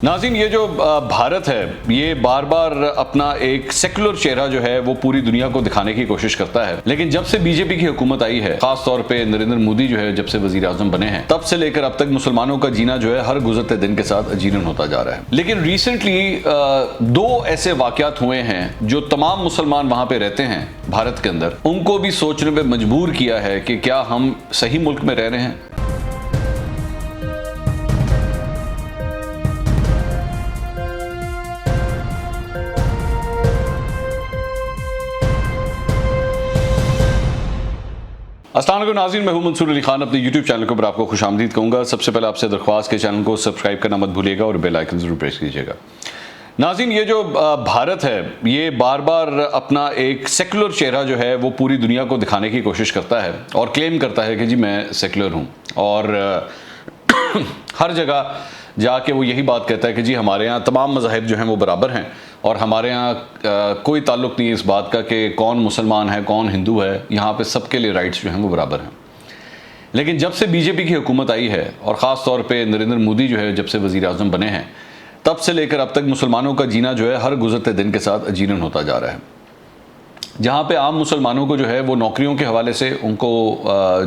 ناظرین، یہ جو بھارت ہے یہ بار بار اپنا ایک سیکولر چہرہ جو ہے وہ پوری دنیا کو دکھانے کی کوشش کرتا ہے، لیکن جب سے بی جے پی کی حکومت آئی ہے، خاص طور پہ نریندر مودی جو ہے جب سے وزیر اعظم بنے ہیں، تب سے لے کر اب تک مسلمانوں کا جینا جو ہے ہر گزرتے دن کے ساتھ اجیرن ہوتا جا رہا ہے۔ لیکن ریسنٹلی دو ایسے واقعات ہوئے ہیں جو تمام مسلمان وہاں پہ رہتے ہیں بھارت کے اندر، ان کو بھی سوچنے پہ مجبور کیا ہے کہ کیا ہم صحیح ملک میں رہ رہے ہیں۔ السلام علیکم ناظرین، میں ہوں منصور علی خان، اپنے یوٹیوب چینل کے اوپر آپ کو خوش آمدید کہوں گا۔ سب سے پہلے آپ سے درخواست کے چینل کو سبسکرائب کرنا مت بھولیے گا اور بیل آئیکن ضرور پریس کیجیے گا۔ ناظرین، یہ جو بھارت ہے یہ بار بار اپنا ایک سیکولر چہرہ جو ہے وہ پوری دنیا کو دکھانے کی کوشش کرتا ہے اور کلیم کرتا ہے کہ جی میں سیکولر ہوں، اور ہر جگہ جا کے وہ یہی بات کہتا ہے کہ جی ہمارے یہاں تمام مذاہب جو ہیں وہ برابر ہیں، اور ہمارے یہاں کوئی تعلق نہیں ہے اس بات کا کہ کون مسلمان ہے کون ہندو ہے، یہاں پہ سب کے لیے رائٹس جو ہیں وہ برابر ہیں۔ لیکن جب سے بی جے پی کی حکومت آئی ہے، اور خاص طور پہ نریندر مودی جو ہے جب سے وزیر اعظم بنے ہیں، تب سے لے کر اب تک مسلمانوں کا جینا جو ہے ہر گزرتے دن کے ساتھ اجیرن ہوتا جا رہا ہے۔ جہاں پہ عام مسلمانوں کو جو ہے وہ نوکریوں کے حوالے سے ان کو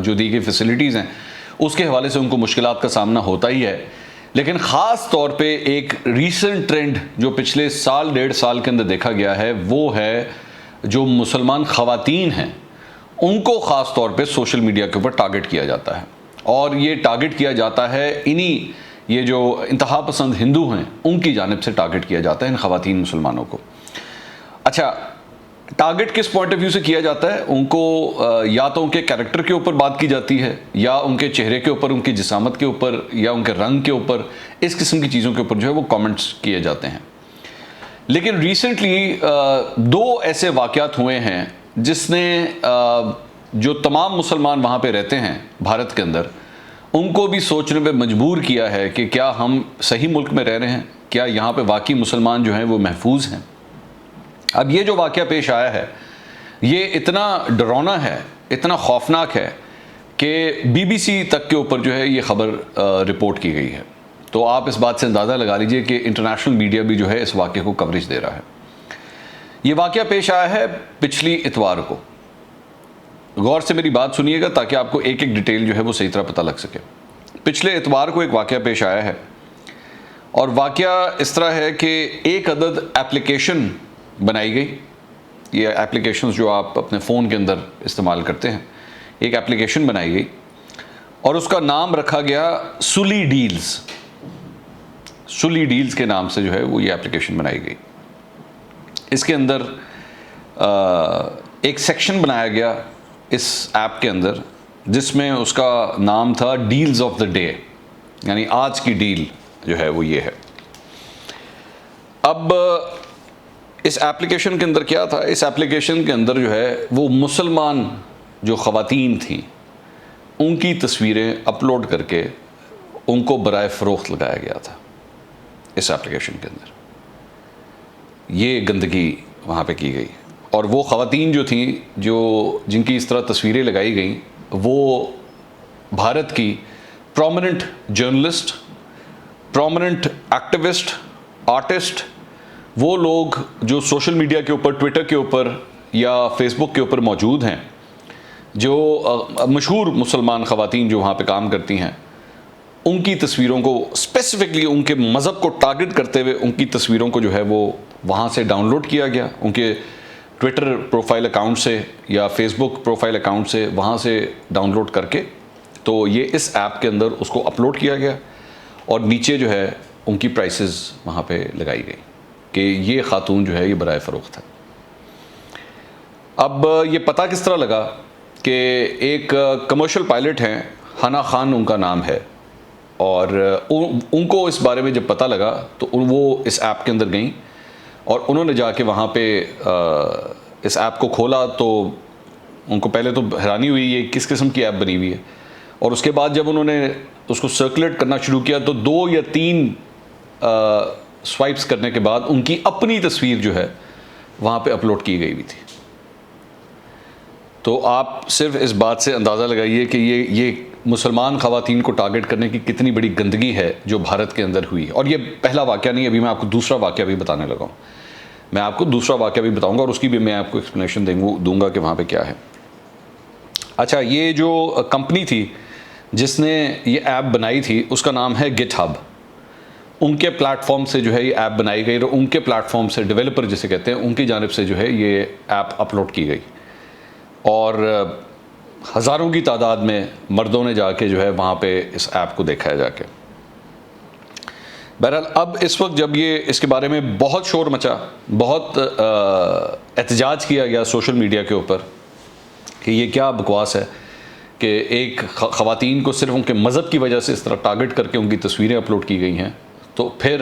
جو دی گئی فیسلٹیز ہیں اس کے حوالے سے ان کو مشکلات کا سامنا ہوتا ہی ہے، لیکن خاص طور پہ ایک ریسنٹ ٹرینڈ جو پچھلے سال ڈیڑھ سال کے اندر دیکھا گیا ہے وہ ہے جو مسلمان خواتین ہیں ان کو خاص طور پہ سوشل میڈیا کے اوپر ٹارگٹ کیا جاتا ہے، اور یہ ٹارگٹ کیا جاتا ہے یہ جو انتہا پسند ہندو ہیں ان کی جانب سے ٹارگٹ کیا جاتا ہے ان خواتین مسلمانوں کو۔ اچھا، ٹارگٹ کس پوائنٹ آف ویو سے کیا جاتا ہے؟ ان کو یا تو ان کے کیریکٹر کے اوپر بات کی جاتی ہے، یا ان کے چہرے کے اوپر، ان کی جسامت کے اوپر، یا ان کے رنگ کے اوپر، اس قسم کی چیزوں کے اوپر جو ہے وہ کامنٹس کیے جاتے ہیں۔ لیکن ریسنٹلی دو ایسے واقعات ہوئے ہیں جس نے جو تمام مسلمان وہاں پہ رہتے ہیں بھارت کے اندر، ان کو بھی سوچنے پہ مجبور کیا ہے کہ کیا ہم صحیح ملک میں رہ رہے ہیں، کیا یہاں پہ واقعی مسلمان جو ہیں وہ محفوظ ہیں۔ اب یہ جو واقعہ پیش آیا ہے یہ اتنا ڈراؤنا ہے، اتنا خوفناک ہے کہ بی بی سی تک کے اوپر جو ہے یہ خبر رپورٹ کی گئی ہے، تو آپ اس بات سے اندازہ لگا لیجئے کہ انٹرنیشنل میڈیا بھی جو ہے اس واقعے کو کوریج دے رہا ہے۔ یہ واقعہ پیش آیا ہے پچھلی اتوار کو، غور سے میری بات سنیے گا تاکہ آپ کو ایک ایک ڈیٹیل جو ہے وہ صحیح طرح پتہ لگ سکے۔ پچھلے اتوار کو ایک واقعہ پیش آیا ہے، اور واقعہ اس طرح ہے کہ ایک عدد ایپلیکیشن بنائی گئی۔ یہ ایپلیکیشنز جو آپ اپنے فون کے اندر استعمال کرتے ہیں، ایک ایپلیکیشن بنائی گئی اور اس کا نام رکھا گیا سلی ڈیلز۔ سلی ڈیلز کے نام سے جو ہے وہ یہ ایپلیکیشن بنائی گئی۔ اس کے اندر ایک سیکشن بنایا گیا اس ایپ کے اندر جس میں اس کا نام تھا ڈیلز آف دا ڈے، یعنی آج کی ڈیل جو ہے وہ یہ ہے۔ اب اس ایپلیکیشن کے اندر کیا تھا؟ اس ایپلیکیشن کے اندر جو ہے وہ مسلمان جو خواتین تھیں ان کی تصویریں اپلوڈ کر کے ان کو برائے فروخت لگایا گیا تھا اس ایپلیکیشن کے اندر۔ یہ گندگی وہاں پہ کی گئی، اور وہ خواتین جو تھیں جن کی اس طرح تصویریں لگائی گئیں وہ بھارت کی prominent journalist, prominent activist, artist, وہ لوگ جو سوشل میڈیا کے اوپر، ٹویٹر کے اوپر یا فیس بک کے اوپر موجود ہیں، جو مشہور مسلمان خواتین جو وہاں پہ کام کرتی ہیں، ان کی تصویروں کو اسپیسیفکلی ان کے مذہب کو ٹارگٹ کرتے ہوئے ان کی تصویروں کو جو ہے وہ وہاں سے ڈاؤن لوڈ کیا گیا، ان کے ٹویٹر پروفائل اکاؤنٹ سے یا فیس بک پروفائل اکاؤنٹ سے وہاں سے ڈاؤن لوڈ کر کے تو یہ اس ایپ کے اندر اس کو اپلوڈ کیا گیا، اور نیچے جو ہے ان کی پرائسز وہاں پہ لگائی گئی کہ یہ خاتون جو ہے یہ برائے فروخت ہے۔ اب یہ پتہ کس طرح لگا کہ ایک کمرشل پائلٹ ہیں، ہنا خان ان کا نام ہے، اور ان کو اس بارے میں جب پتہ لگا تو وہ اس ایپ کے اندر گئیں اور انہوں نے جا کے وہاں پہ اس ایپ کو کھولا، تو ان کو پہلے تو حیرانی ہوئی یہ کس قسم کی ایپ بنی ہوئی ہے، اور اس کے بعد جب انہوں نے اس کو سرکولیٹ کرنا شروع کیا تو 2 یا 3 سوائپس کرنے کے بعد ان کی اپنی تصویر جو ہے وہاں پہ اپلوڈ کی گئی ہوئی تھی۔ تو آپ صرف اس بات سے اندازہ لگائیے کہ یہ مسلمان خواتین کو ٹارگٹ کرنے کی کتنی بڑی گندگی ہے جو بھارت کے اندر ہوئی. اور یہ پہلا واقعہ نہیں, ابھی میں آپ کو دوسرا واقعہ بھی بتانے لگا ہوں. میں آپ کو دوسرا واقعہ بھی بتاؤں گا اور اس کی بھی میں آپ کو ایکسپلینیشن دوں گا کہ وہاں پہ کیا ہے. اچھا, یہ جو کمپنی تھی جس نے یہ ایپ بنائی تھی اس کا نام ہے گٹ ہب. ان کے پلیٹ فارم سے جو ہے یہ ایپ بنائی گئی اور ان کے پلیٹ فارم سے ڈیولپر جسے کہتے ہیں ان کی جانب سے جو ہے یہ ایپ اپلوڈ کی گئی اور ہزاروں کی تعداد میں مردوں نے جا کے جو ہے وہاں پہ اس ایپ کو دیکھا ہے جا کے. بہرحال اب اس وقت جب یہ اس کے بارے میں بہت شور مچا, بہت احتجاج کیا گیا سوشل میڈیا کے اوپر کہ یہ کیا بکواس ہے کہ ایک خواتین کو صرف ان کے مذہب کی وجہ سے اس طرح ٹارگٹ کر کے ان کی تصویریں اپلوڈ کی گئی ہیں, تو پھر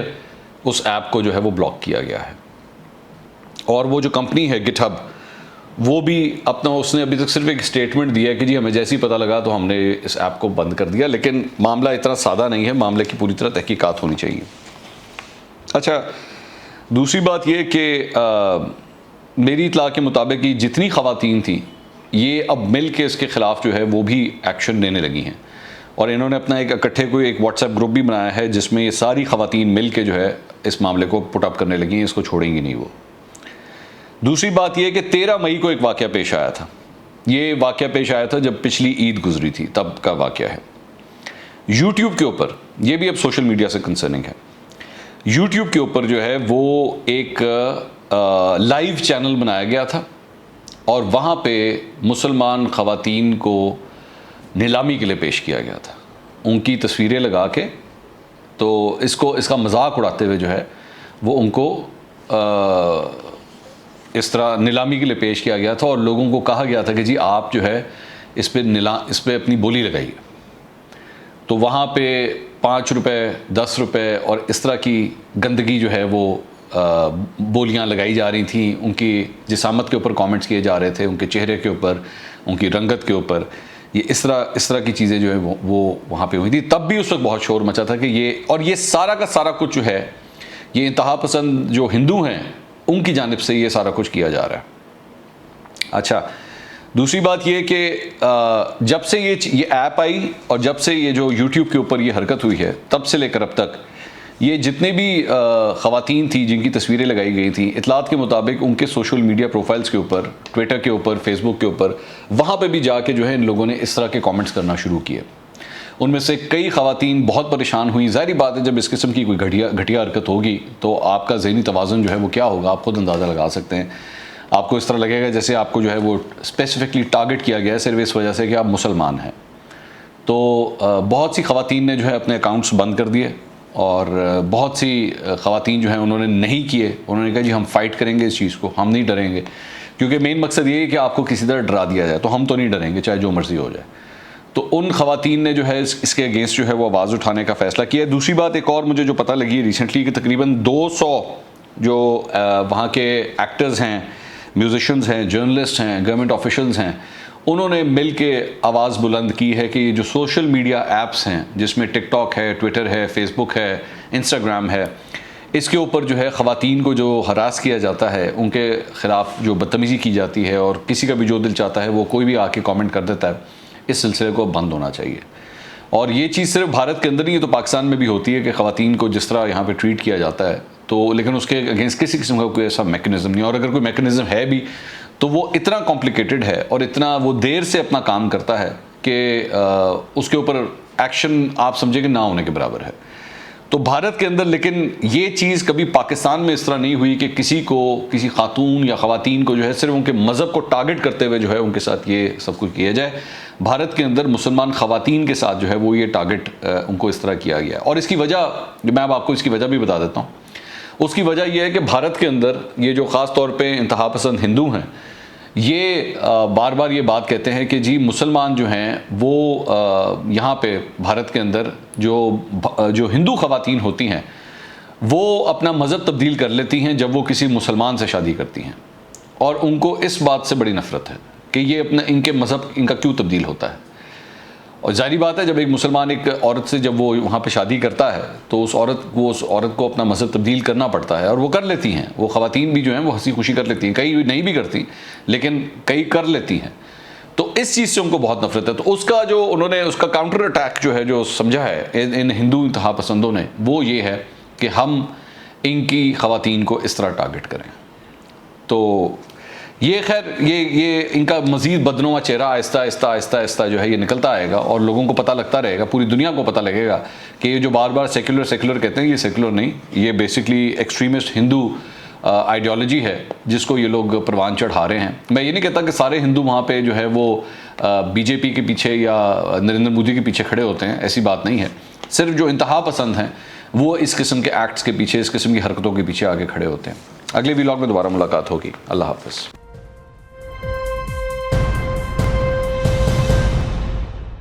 اس ایپ کو جو ہے وہ بلاک کیا گیا ہے. اور وہ جو کمپنی ہے گٹ ہب, وہ بھی اپنا اس نے ابھی تک صرف ایک اسٹیٹمنٹ دیا ہے کہ جی ہمیں جیسے ہی پتہ لگا تو ہم نے اس ایپ کو بند کر دیا, لیکن معاملہ اتنا سادہ نہیں ہے, معاملے کی پوری طرح تحقیقات ہونی چاہیے. اچھا, دوسری بات یہ کہ میری اطلاع کے مطابق یہ جتنی خواتین تھیں یہ اب مل کے اس کے خلاف جو ہے وہ بھی ایکشن لینے لگی ہیں, اور انہوں نے اپنا ایک اکٹھے کوئی ایک واٹس ایپ گروپ بھی بنایا ہے جس میں یہ ساری خواتین مل کے جو ہے اس معاملے کو پٹ اپ کرنے لگی ہیں, اس کو چھوڑیں گی نہیں وہ. دوسری بات یہ کہ 13 مئی کو ایک واقعہ پیش آیا تھا. یہ واقعہ پیش آیا تھا جب پچھلی عید گزری تھی, تب کا واقعہ ہے. یوٹیوب کے اوپر, یہ بھی اب سوشل میڈیا سے کنسرننگ ہے, یوٹیوب کے اوپر جو ہے وہ ایک لائیو چینل بنایا گیا تھا اور وہاں پہ مسلمان خواتین کو نیلامی کے لیے پیش کیا گیا تھا, ان کی تصویریں لگا کے. تو اس کا مذاق اڑاتے ہوئے جو ہے وہ ان کو اس طرح نیلامی کے لیے پیش کیا گیا تھا اور لوگوں کو کہا گیا تھا کہ جی آپ جو ہے اس پہ اپنی بولی لگائیے. تو وہاں پہ 5 روپے 10 روپے اور اس طرح کی گندگی جو ہے وہ بولیاں لگائی جا رہی تھیں, ان کی جسامت کے اوپر کامنٹس کیے جا رہے تھے, ان کے چہرے کے اوپر, ان کی رنگت کے اوپر, یہ اس طرح کی چیزیں جو ہے وہ وہاں پہ ہوئی تھی. تب بھی اس وقت بہت شور مچا تھا کہ یہ سارا کا سارا کچھ جو ہے یہ انتہا پسند جو ہندو ہیں ان کی جانب سے یہ سارا کچھ کیا جا رہا ہے. اچھا, دوسری بات یہ کہ جب سے یہ ایپ آئی اور جب سے یہ جو یوٹیوب کے اوپر یہ حرکت ہوئی ہے تب سے لے کر اب تک یہ جتنے بھی خواتین تھیں جن کی تصویریں لگائی گئی تھیں, اطلاعات کے مطابق ان کے سوشل میڈیا پروفائلز کے اوپر, ٹویٹر کے اوپر, فیس بک کے اوپر, وہاں پہ بھی جا کے جو ہے ان لوگوں نے اس طرح کے کامنٹس کرنا شروع کیے. ان میں سے کئی خواتین بہت پریشان ہوئیں. ظاہری بات ہے جب اس قسم کی کوئی گھٹیا حرکت ہوگی تو آپ کا ذہنی توازن جو ہے وہ کیا ہوگا, آپ خود اندازہ لگا سکتے ہیں. آپ کو اس طرح لگے گا جیسے آپ کو جو ہے وہ اسپیسیفکلی ٹارگٹ کیا گیا ہے صرف اس وجہ سے کہ آپ مسلمان ہیں. تو بہت سی خواتین نے جو ہے اپنے اکاؤنٹس بند کر دیے اور بہت سی خواتین جو ہیں انہوں نے نہیں کیے. انہوں نے کہا جی ہم فائٹ کریں گے اس چیز کو, ہم نہیں ڈریں گے, کیونکہ مین مقصد یہ ہے کہ آپ کو کسی طرح ڈرا دیا جائے, تو ہم تو نہیں ڈریں گے چاہے جو مرضی ہو جائے. تو ان خواتین نے جو ہے اس کے اگینسٹ جو ہے وہ آواز اٹھانے کا فیصلہ کیا. دوسری بات ایک اور مجھے جو پتہ لگی ہے ریسنٹلی کہ تقریباً 200 جو وہاں کے ایکٹرز ہیں, میوزیشنز ہیں, جرنلسٹ ہیں, گورنمنٹ آفیشلز ہیں, انہوں نے مل کے آواز بلند کی ہے کہ یہ جو سوشل میڈیا ایپس ہیں جس میں ٹک ٹاک ہے, ٹویٹر ہے, فیس بک ہے, انسٹاگرام ہے, اس کے اوپر جو ہے خواتین کو جو ہراس کیا جاتا ہے, ان کے خلاف جو بدتمیزی کی جاتی ہے اور کسی کا بھی جو دل چاہتا ہے وہ کوئی بھی آ کے کامنٹ کر دیتا ہے, اس سلسلے کو بند ہونا چاہیے. اور یہ چیز صرف بھارت کے اندر نہیں ہے, تو پاکستان میں بھی ہوتی ہے کہ خواتین کو جس طرح یہاں پہ ٹریٹ کیا جاتا ہے, تو لیکن اس کے اگینسٹ کسی قسم کا کوئی ایسا میکنزم نہیں. اور اگر کوئی میکنزم ہے بھی تو وہ اتنا کمپلیکیٹڈ ہے اور اتنا وہ دیر سے اپنا کام کرتا ہے کہ اس کے اوپر ایکشن آپ سمجھیں کہ نہ ہونے کے برابر ہے. تو بھارت کے اندر لیکن یہ چیز کبھی پاکستان میں اس طرح نہیں ہوئی کہ کسی خاتون یا خواتین کو جو ہے صرف ان کے مذہب کو ٹارگٹ کرتے ہوئے جو ہے ان کے ساتھ یہ سب کچھ کیا جائے. بھارت کے اندر مسلمان خواتین کے ساتھ جو ہے وہ یہ ٹارگٹ ان کو اس طرح کیا گیا. اور اس کی وجہ میں اب آپ کو اس کی وجہ بھی بتا دیتا ہوں. اس کی وجہ یہ ہے کہ بھارت کے اندر یہ جو خاص طور پہ انتہا پسند ہندو ہیں یہ بار بار یہ بات کہتے ہیں کہ جی مسلمان جو ہیں وہ یہاں پہ بھارت کے اندر جو ہندو خواتین ہوتی ہیں وہ اپنا مذہب تبدیل کر لیتی ہیں جب وہ کسی مسلمان سے شادی کرتی ہیں, اور ان کو اس بات سے بڑی نفرت ہے کہ یہ ان کے مذہب ان کا کیوں تبدیل ہوتا ہے. اور ظاہری بات ہے جب ایک مسلمان ایک عورت سے جب وہ وہاں پہ شادی کرتا ہے تو اس عورت کو اپنا مذہب تبدیل کرنا پڑتا ہے, اور وہ کر لیتی ہیں. وہ خواتین بھی جو ہیں وہ ہنسی خوشی کر لیتی ہیں, کئی نہیں بھی کرتی لیکن کئی کر لیتی ہیں. تو اس چیز سے ان کو بہت نفرت ہے. تو اس کا جو انہوں نے اس کا کاؤنٹر اٹیک جو ہے جو سمجھا ہے ان ہندو انتہا پسندوں نے وہ یہ ہے کہ ہم ان کی خواتین کو اس طرح ٹارگٹ کریں. تو یہ خیر یہ ان کا مزید بدنما چہرہ آہستہ آہستہ آہستہ آہستہ جو ہے یہ نکلتا آئے گا اور لوگوں کو پتہ لگتا رہے گا, پوری دنیا کو پتہ لگے گا کہ یہ جو بار بار سیکولر کہتے ہیں یہ سیکولر نہیں, یہ بیسکلی ایکسٹریمسٹ ہندو آئیڈیالوجی ہے جس کو یہ لوگ پروان چڑھا رہے ہیں. میں یہ نہیں کہتا کہ سارے ہندو وہاں پہ جو ہے وہ بی جے پی کے پیچھے یا نریندر مودی کے پیچھے کھڑے ہوتے ہیں, ایسی بات نہیں ہے. صرف جو انتہا پسند ہیں وہ اس قسم کے ایکٹس کے پیچھے, اس قسم کی حرکتوں کے پیچھے آگے کھڑے ہوتے ہیں. اگلے ولاگ میں دوبارہ ملاقات ہوگی. اللہ حافظ.